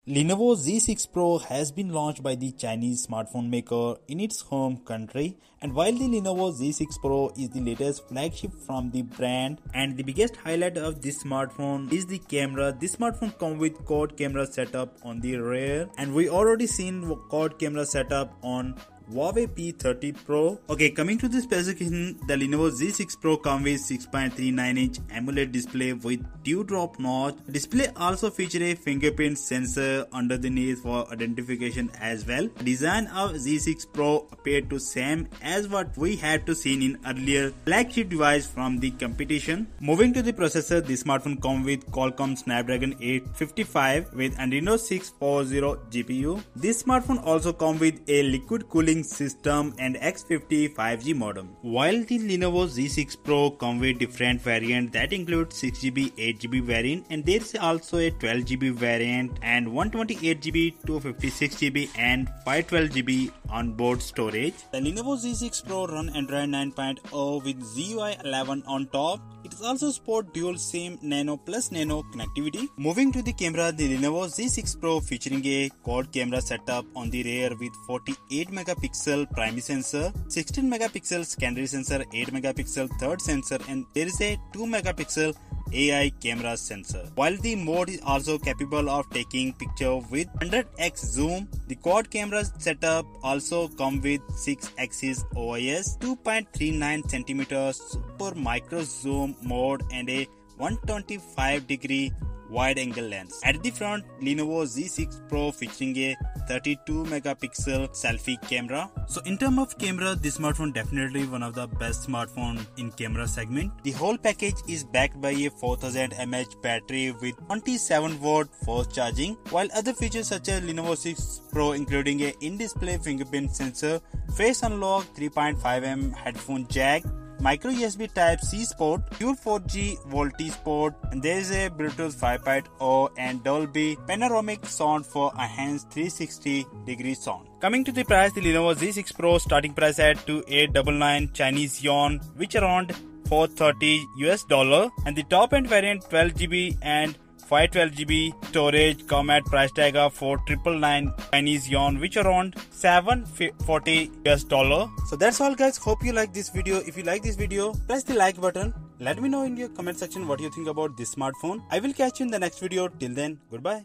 Lenovo Z6 Pro has been launched by the Chinese smartphone maker in its home country, and while the Lenovo Z6 Pro is the latest flagship from the brand and the biggest highlight of this smartphone is the camera. This smartphone comes with quad camera setup on the rear, and we already seen quad camera setup on Huawei P30 Pro. Okay, coming to the specification, the Lenovo Z6 Pro comes with 6.39-inch AMOLED display with dewdrop notch. Display also features a fingerprint sensor underneath for identification as well. Design of Z6 Pro appeared to same as what we had to seen in earlier flagship device from the competition. Moving to the processor, the smartphone comes with Qualcomm Snapdragon 855 with Adreno 640 GPU. This smartphone also comes with a liquid cooling system and X50 5G modem. While the Lenovo Z6 Pro comes with different variants that include 6GB, 8GB variant, and there is also a 12GB variant and 128GB, 256GB and 512GB onboard storage. The Lenovo Z6 Pro runs Android 9.0 with ZUI 11 on top. It also supports dual SIM Nano plus Nano connectivity. Moving to the camera, the Lenovo Z6 Pro featuring a quad camera setup on the rear with 48 megapixel primary sensor, 16 megapixel secondary sensor, 8 megapixel third sensor, and there is a 2 megapixel AI camera sensor. While the mode is also capable of taking picture with 100x zoom, the quad camera setup also comes with 6-axis OIS, 2.39 cm super micro zoom mode and a 125-degree wide angle lens. At the front, Lenovo Z6 Pro featuring a 32 megapixel selfie camera. So in terms of camera, this smartphone definitely one of the best smartphone in camera segment. The whole package is backed by a 4000 mAh battery with 27 watt fast charging, while other features such as Lenovo 6 Pro including a in-display fingerprint sensor, face unlock, 3.5mm headphone jack, micro USB Type-C port, dual 4G VoLTE port, and there is a Bluetooth 5.0 and Dolby panoramic sound for enhanced 360-degree sound. Coming to the price, the Lenovo Z6 Pro starting price at 2899 Chinese yuan, which around $430 US, and the top end variant 12GB and 512GB storage come at price tag of 4999 Chinese yuan, which around $740 US. So that's all guys, hope you like this video. If you like this video, press the like button. Let me know in your comment section what you think about this smartphone. I will catch you in the next video. Till then, goodbye.